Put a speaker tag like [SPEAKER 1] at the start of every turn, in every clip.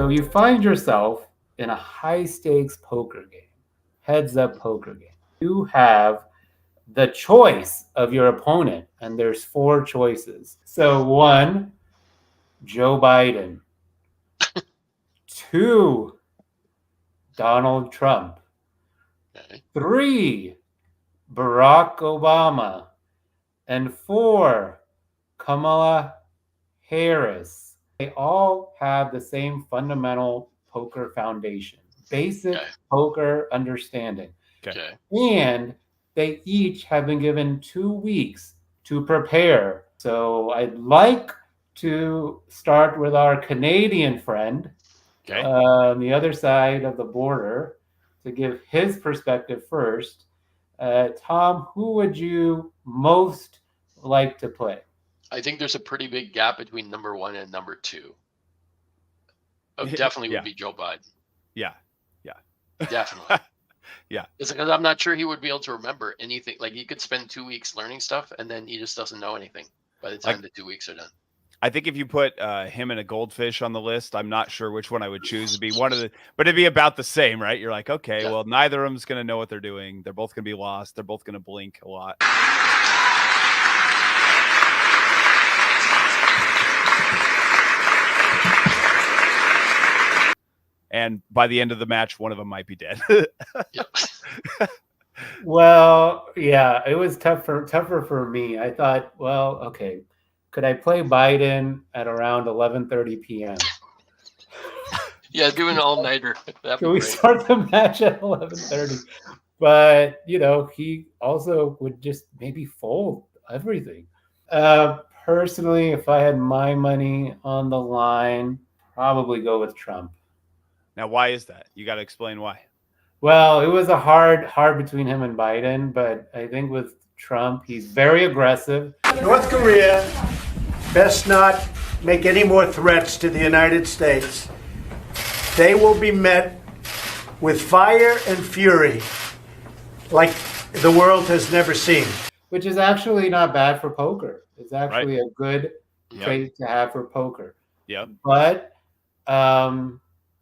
[SPEAKER 1] So you find yourself in a high-stakes poker game, heads-up poker game. You have the choice of your opponent, and there's 4 choices. So 1, Joe Biden. 2, Donald Trump.
[SPEAKER 2] Okay.
[SPEAKER 1] 3, Barack Obama. And 4, Kamala Harris. They all have the same fundamental poker foundation, basic poker understanding.
[SPEAKER 2] Okay.
[SPEAKER 1] And they each have been given 2 weeks to prepare. So I'd like to start with our Canadian friend on the other side of the border to give his perspective first. Tom, who would you most like to play?
[SPEAKER 2] I think there's a pretty big gap between number 1 and number 2. Definitely would be Joe Biden.
[SPEAKER 3] Yeah.
[SPEAKER 2] Definitely.
[SPEAKER 3] Yeah.
[SPEAKER 2] It's because I'm not sure he would be able to remember anything. Like, he could spend 2 weeks learning stuff, and then he just doesn't know anything by the time the 2 weeks are done.
[SPEAKER 3] I think if you put him and a goldfish on the list, I'm not sure which one I would choose. It'd be one of the, but it'd be about the same, right? You're like, okay, well, neither of them's going to know what they're doing. They're both going to be lost. They're both going to blink a lot. And by the end of the match, one of them might be dead.
[SPEAKER 1] Well, yeah, it was tougher for me. I thought, well, okay, could I play Biden at around 11:30 p.m.?
[SPEAKER 2] Yeah, do an all-nighter.
[SPEAKER 1] Can we start the match at 11:30? But, he also would just maybe fold everything. Personally, if I had my money on the line, probably go with Trump.
[SPEAKER 3] Now, why is that? You got to explain why.
[SPEAKER 1] Well, it was a hard between him and Biden, but I think with Trump, he's very aggressive.
[SPEAKER 4] North Korea best not make any more threats to the United States. They will be met with fire and fury like the world has never seen.
[SPEAKER 1] Which is actually not bad for poker. It's actually a good trait to have for poker.
[SPEAKER 3] Yeah.
[SPEAKER 1] But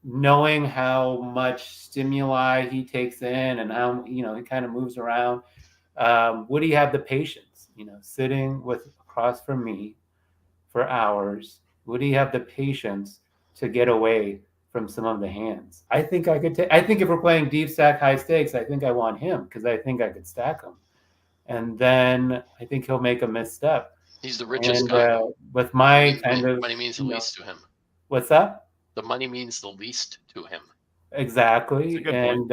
[SPEAKER 1] knowing how much stimuli he takes in and how he kind of moves around, would he have the patience? Sitting across from me for hours, would he have the patience to get away from some of the hands? I think I could I think if we're playing deep stack high stakes, I think I want him because I think I could stack him. And then I think he'll make a misstep.
[SPEAKER 2] He's the richest guy.
[SPEAKER 1] With my
[SPEAKER 2] money means the least to him.
[SPEAKER 1] What's that?
[SPEAKER 2] The money means the least to him.
[SPEAKER 1] Exactly. And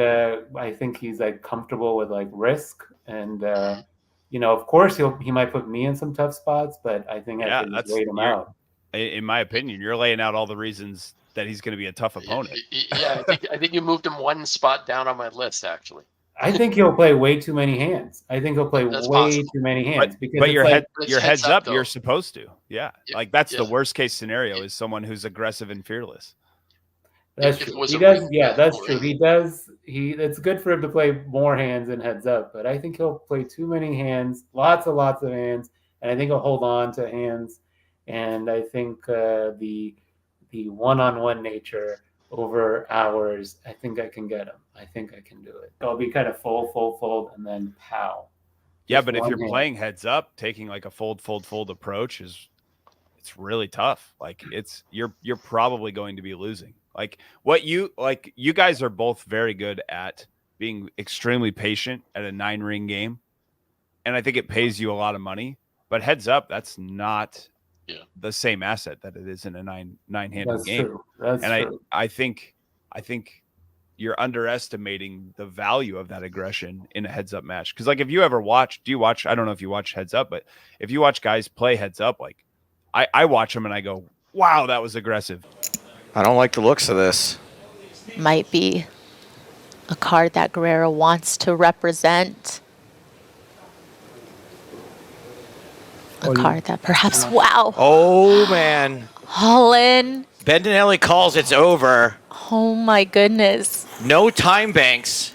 [SPEAKER 1] I think he's comfortable with risk. And of course he might put me in some tough spots, but I think I can just wait him out.
[SPEAKER 3] In my opinion, you're laying out all the reasons that he's going to be a tough opponent.
[SPEAKER 2] Yeah, I think you moved him one spot down on my list, actually.
[SPEAKER 1] I think he'll play way too many hands. I think he'll play way too many hands.
[SPEAKER 3] But your heads up, you're supposed to. Yeah. That's the worst case scenario is someone who's aggressive and fearless.
[SPEAKER 1] That's true. He does. Yeah, that's true. He does. It's good for him to play more hands and heads up, but I think he'll play too many hands, lots of hands, and I think he'll hold on to hands. And I think the one-on-one nature over hours, I think I can get him. I think I can do it. I'll be kind of fold, and then pow.
[SPEAKER 3] Yeah, but if you're playing heads up, taking a fold approach it's really tough. You're probably going to be losing. You guys are both very good at being extremely patient at a 9-ring game. And I think it pays you a lot of money, but heads up, that's not the same asset that it is in a nine-handed game.
[SPEAKER 1] True. That's true.
[SPEAKER 3] I think you're underestimating the value of that aggression in a heads up match. Because if you ever watch, I don't know if you watch heads up, but if you watch guys play heads up, I watch them and I go, wow, that was aggressive.
[SPEAKER 5] I don't like the looks of this.
[SPEAKER 6] Might be a card that Guerrero wants to represent. A card that perhaps, wow.
[SPEAKER 5] Oh, man.
[SPEAKER 6] All in.
[SPEAKER 5] Bendinelli calls it's over.
[SPEAKER 6] Oh, my goodness.
[SPEAKER 5] No time banks.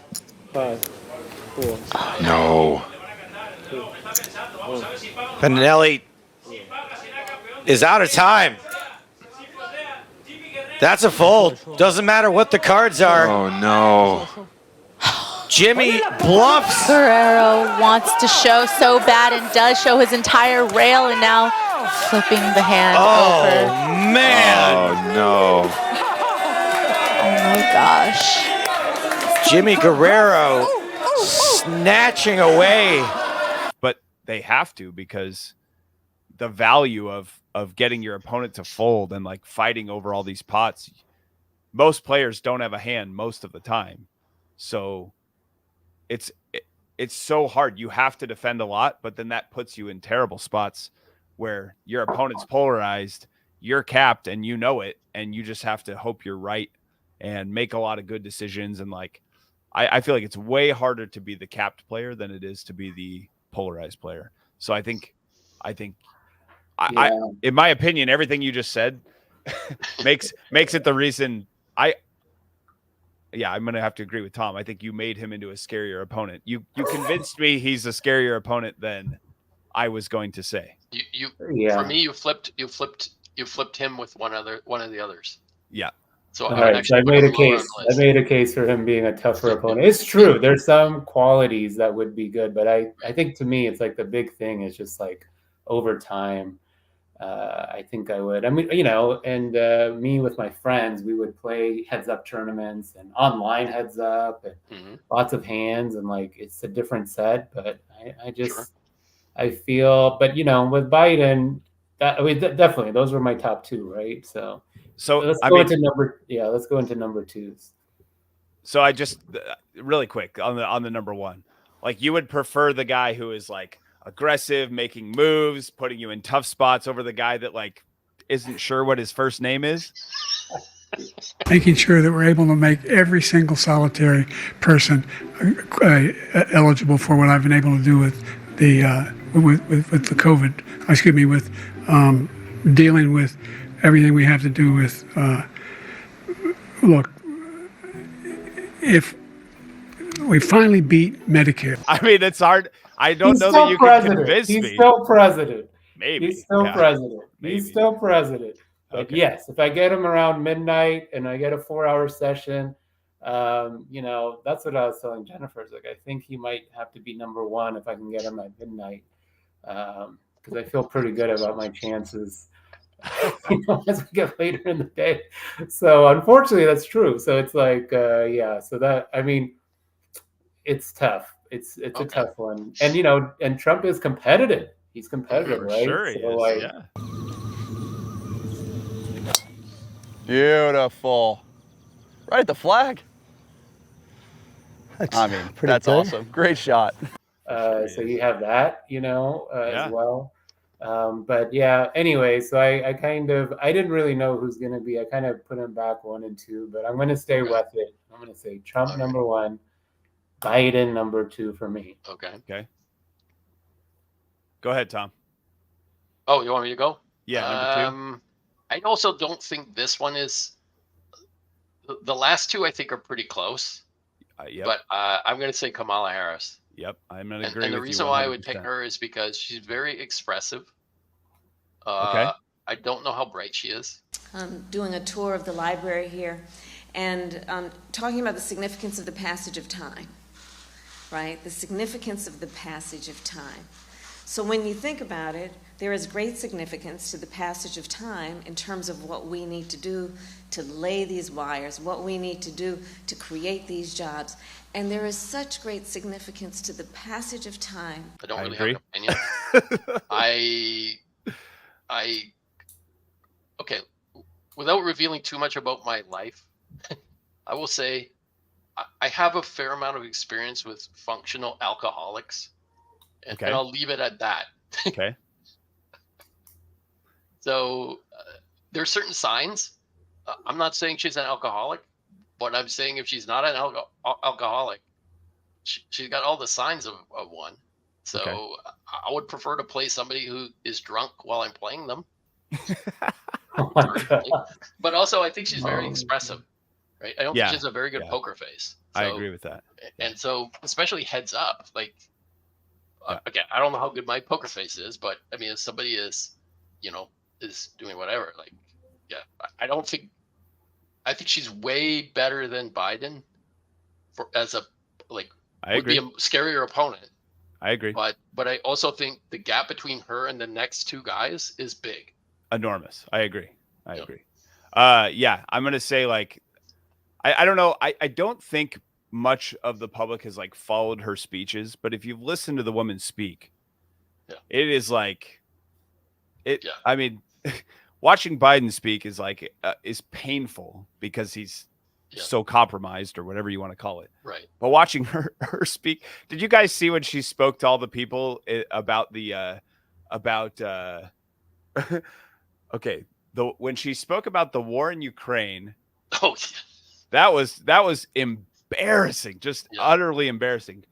[SPEAKER 1] 5, 4.
[SPEAKER 5] No. Bendinelli is out of time. That's a fold. Doesn't matter what the cards are.
[SPEAKER 7] Oh no.
[SPEAKER 5] Jimmy bluffs.
[SPEAKER 6] Guerrero wants to show so bad and does show his entire rail, and now flipping the hand
[SPEAKER 5] Oh,
[SPEAKER 6] over.
[SPEAKER 5] man.
[SPEAKER 7] Oh no.
[SPEAKER 6] Oh my gosh.
[SPEAKER 5] Jimmy Guerrero snatching away.
[SPEAKER 3] But they have to, because the value of getting your opponent to fold and like fighting over all these pots, most players don't have a hand most of the time. So it's so hard. You have to defend a lot, but then that puts you in terrible spots where your opponent's polarized, you're capped, and you know it, and you just have to hope you're right and make a lot of good decisions. And like, I feel like it's way harder to be the capped player than it is to be the polarized player. So I think I in my opinion, everything you just said makes it the reason I'm going to have to agree with Tom. I think you made him into a scarier opponent. You convinced me he's a scarier opponent than I was going to say.
[SPEAKER 2] For me, you flipped him with one of the others.
[SPEAKER 3] Yeah.
[SPEAKER 2] So
[SPEAKER 1] I made a case. I made a case for him being a tougher opponent. It's true. There's some qualities that would be good, but I think to me, it's like the big thing is just like over time. I think I would. I mean, and me with my friends, we would play heads-up tournaments and online heads-up and lots of hands, and like it's a different set. But I feel, but with Biden, definitely those were my top two, right? So let's go into number twos.
[SPEAKER 3] So I just really quick on the number one, like you would prefer the guy who is like aggressive, making moves, putting you in tough spots over the guy that like isn't sure what his first name is.
[SPEAKER 8] Making sure that we're able to make every single solitary person eligible for what I've been able to do with the with the COVID. Excuse me, with dealing with everything we have to do with. Look, if we finally beat Medicare.
[SPEAKER 3] I mean, it's hard. I don't know that you can convince me.
[SPEAKER 1] He's still president.
[SPEAKER 3] Maybe.
[SPEAKER 1] He's still president.
[SPEAKER 3] Maybe.
[SPEAKER 1] He's still president. But
[SPEAKER 3] Okay.
[SPEAKER 1] yes, if I get him around midnight and I get a 4-hour session, that's what I was telling Jennifer. Like, I think he might have to be number one if I can get him at midnight, because I feel pretty good about my chances as we get later in the day. So unfortunately, that's true. So it's like, So that, I mean, it's tough. It's a tough one, and and Trump is competitive. He's competitive, right?
[SPEAKER 3] Sure, he
[SPEAKER 1] so,
[SPEAKER 3] is. Yeah.
[SPEAKER 9] Beautiful. Right at the flag.
[SPEAKER 10] That's
[SPEAKER 9] that's awesome. Great shot.
[SPEAKER 1] So you have that,
[SPEAKER 3] Yeah.
[SPEAKER 1] as well. But yeah, anyway, so I didn't really know who's going to be. I kind of put him back 1 and 2, but I'm going to stay with it. I'm going to say Trump number 1, Biden number 2 for me.
[SPEAKER 2] Okay.
[SPEAKER 3] Go ahead, Tom.
[SPEAKER 2] Oh, you want me to go?
[SPEAKER 3] Yeah, number 2.
[SPEAKER 2] I also don't think this one is. The last two I think are pretty close.
[SPEAKER 3] Yep.
[SPEAKER 2] But I'm going to say Kamala Harris.
[SPEAKER 3] Yep, I'm going to agree.
[SPEAKER 2] And the
[SPEAKER 3] with
[SPEAKER 2] reason
[SPEAKER 3] you
[SPEAKER 2] why I would
[SPEAKER 3] 100%.
[SPEAKER 2] pick her is because she's very expressive.
[SPEAKER 3] Okay.
[SPEAKER 2] I don't know how bright she is.
[SPEAKER 11] Doing a tour of the library here and talking about the significance of the passage of time, right? The significance of the passage of time. So when you think about it, there is great significance to the passage of time in terms of what we need to do to lay these wires, what we need to do to create these jobs. And there is such great significance to the passage of time.
[SPEAKER 2] I don't really
[SPEAKER 3] agree.
[SPEAKER 2] have an opinion. Okay, without revealing too much about my life, I will say I have a fair amount of experience with functional alcoholics. And I'll leave it at that.
[SPEAKER 3] Okay.
[SPEAKER 2] So there are certain signs. I'm not saying she's an alcoholic, but I'm saying if she's not an alcoholic, she's got all the signs of one. So I would prefer to play somebody who is drunk while I'm playing them. But also, I think she's very expressive. Right? I don't think she has a very good poker face. So,
[SPEAKER 3] I agree with that.
[SPEAKER 2] And so, especially heads up, like, again, I don't know how good my poker face is, but I mean, if somebody is, is doing whatever, like, I don't think I think she's way better than Biden as a
[SPEAKER 3] I
[SPEAKER 2] would
[SPEAKER 3] agree.
[SPEAKER 2] be a scarier opponent.
[SPEAKER 3] I agree.
[SPEAKER 2] But I also think the gap between her and the next two guys is big.
[SPEAKER 3] Enormous. I agree. I agree. Yeah, I'm gonna say like I don't know. I don't think much of the public has like followed her speeches, but if you've listened to the woman speak, it is like it.
[SPEAKER 2] Yeah.
[SPEAKER 3] I mean, watching Biden speak is like is painful because he's so compromised or whatever you want to call it.
[SPEAKER 2] Right.
[SPEAKER 3] But watching her speak, did you guys see when she spoke to all the people about the okay, when she spoke about the war in Ukraine?
[SPEAKER 2] Oh,
[SPEAKER 3] that was embarrassing, just utterly embarrassing.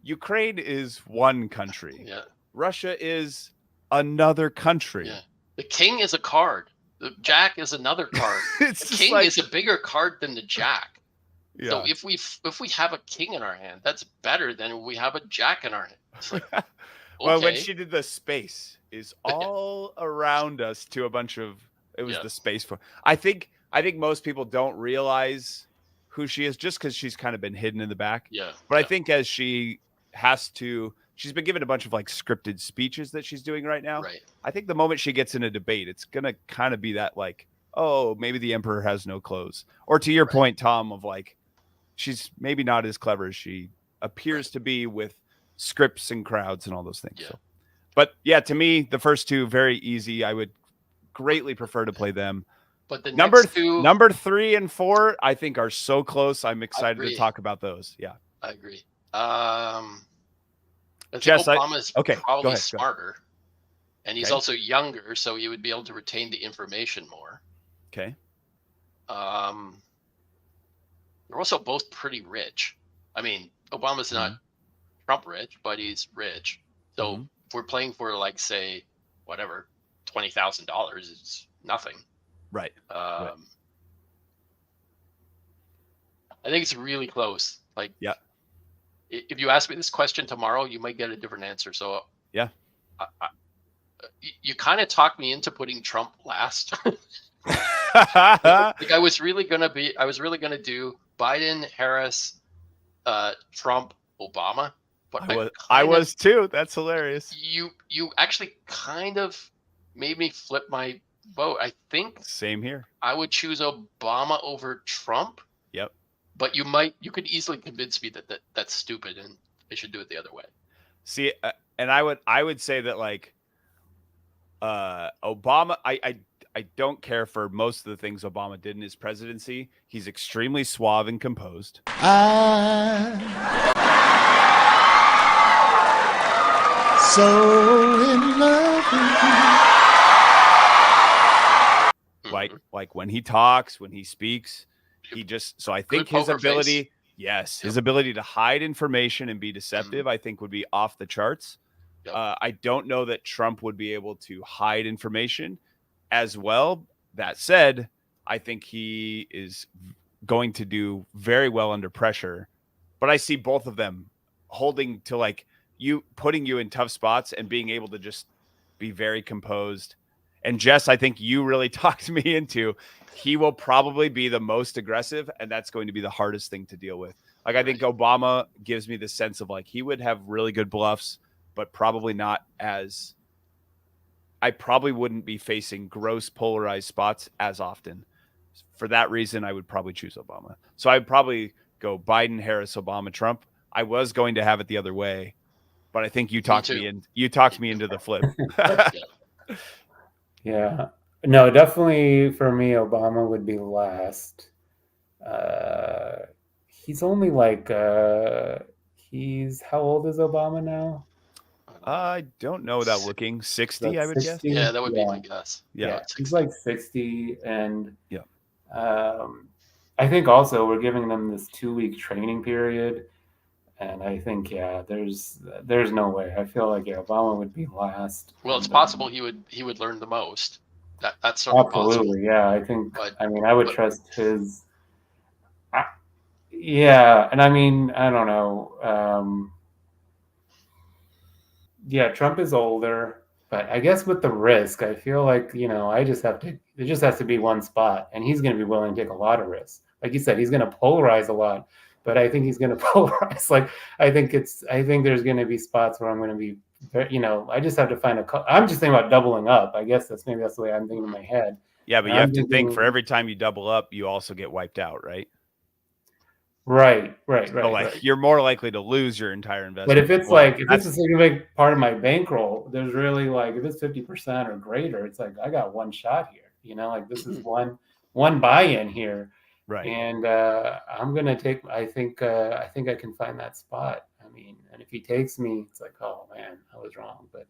[SPEAKER 3] Ukraine is one country.
[SPEAKER 2] Yeah.
[SPEAKER 3] Russia is another country.
[SPEAKER 2] Yeah. The king is a card. The jack is another card. The king is a bigger card than the jack.
[SPEAKER 3] Yeah.
[SPEAKER 2] So if we have a king in our hand, that's better than we have a jack in our hand. It's like,
[SPEAKER 3] well, when she did the space is all around us to a bunch of the space for. I think most people don't realize who she is just because she's kind of been hidden in the back.
[SPEAKER 2] Yeah.
[SPEAKER 3] But I think as she's been given a bunch of like scripted speeches that she's doing right now.
[SPEAKER 2] Right.
[SPEAKER 3] I think the moment she gets in a debate, it's gonna kind of be that like, oh, maybe the emperor has no clothes. Or to your point, Tom, of like, she's maybe not as clever as she appears to be with scripts and crowds and all those things.
[SPEAKER 2] Yeah.
[SPEAKER 3] So. But yeah, to me, the first two, very easy. I would greatly prefer to play them.
[SPEAKER 2] But the
[SPEAKER 3] number
[SPEAKER 2] next two,
[SPEAKER 3] number 3 and 4, I think are so close. I'm excited to talk about those. Yeah.
[SPEAKER 2] I agree. I think
[SPEAKER 3] Jess,
[SPEAKER 2] Obama's
[SPEAKER 3] go
[SPEAKER 2] probably
[SPEAKER 3] ahead,
[SPEAKER 2] smarter. And he's also younger, so he would be able to retain the information more.
[SPEAKER 3] Okay.
[SPEAKER 2] They're also both pretty rich. I mean, Obama's not Trump rich, but he's rich. So if we're playing for like, say, whatever, $20,000, it's nothing.
[SPEAKER 3] Right.
[SPEAKER 2] I think it's really close. Like, if you ask me this question tomorrow, you might get a different answer. So
[SPEAKER 3] yeah,
[SPEAKER 2] you kind of talked me into putting Trump last. Like I was really gonna do Biden, Harris, Trump, Obama. But
[SPEAKER 3] I was too. That's hilarious.
[SPEAKER 2] You actually kind of made me flip my vote. I think
[SPEAKER 3] same here.
[SPEAKER 2] I would choose Obama over Trump.
[SPEAKER 3] Yep.
[SPEAKER 2] But you could easily convince me that that's stupid and they should do it the other way.
[SPEAKER 3] See, and I would say that like Obama, I don't care for most of the things Obama did in his presidency. He's extremely suave and composed.
[SPEAKER 7] So in love with
[SPEAKER 3] you. Like when he talks, when he speaks, he just, so I think his ability, his ability to hide information and be deceptive, I think would be off the charts. I don't know that Trump would be able to hide information as well. That said, I think he is going to do very well under pressure, but I see both of them holding to like putting you in tough spots and being able to just be very composed. And Jess, I think you really talked me into, he will probably be the most aggressive, and that's going to be the hardest thing to deal with. Like, I think Obama gives me the sense of like, he would have really good bluffs, but probably not as, I probably wouldn't be facing gross polarized spots as often. For that reason, I would probably choose Obama. So I'd probably go Biden, Harris, Obama, Trump. I was going to have it the other way, but I think you talked me into the flip.
[SPEAKER 1] Yeah. No, definitely for me, Obama would be last. He's only like, how old is Obama now?
[SPEAKER 3] I don't know without looking. 60, I would
[SPEAKER 1] 60?
[SPEAKER 3] guess.
[SPEAKER 2] Yeah, that would be my guess.
[SPEAKER 1] Yeah, he's like 60. And
[SPEAKER 3] yeah,
[SPEAKER 1] I think also we're giving them this 2-week training period. And I think, there's no way. I feel like Obama would be last.
[SPEAKER 2] Well, it's possible he would learn the most. That's certainly
[SPEAKER 1] absolutely
[SPEAKER 2] possible.
[SPEAKER 1] Yeah. I think. I would trust his. And I mean, I don't know. Trump is older. But I guess with the risk, I feel like, I just have to, it just has to be one spot, and he's going to be willing to take a lot of risks. Like you said, he's going to polarize a lot, but I think he's going to polarize. Like, I think there's going to be spots where I'm going to be, I just have to find I'm just thinking about doubling up. I guess that's the way I'm thinking in my head.
[SPEAKER 3] Yeah, but you have to think for every time you double up, you also get wiped out, right?
[SPEAKER 1] Right.
[SPEAKER 3] So like you're more likely to lose your entire investment.
[SPEAKER 1] But if it's if it's a significant part of my bankroll, there's really if it's 50% or greater, it's like I got one shot here. This is one buy-in here.
[SPEAKER 3] Right.
[SPEAKER 1] And I'm gonna take. I think I can find that spot. I mean, and if he takes me, it's like, oh man, I was wrong. But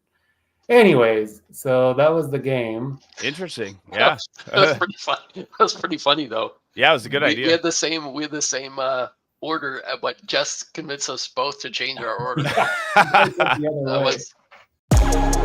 [SPEAKER 1] anyways, so that was the game.
[SPEAKER 3] Interesting. Yeah,
[SPEAKER 2] that was pretty fun. That was pretty funny though.
[SPEAKER 3] Yeah, it was a good idea.
[SPEAKER 2] We had the same order, but Jess convinced us both to change our order.
[SPEAKER 1] The other way.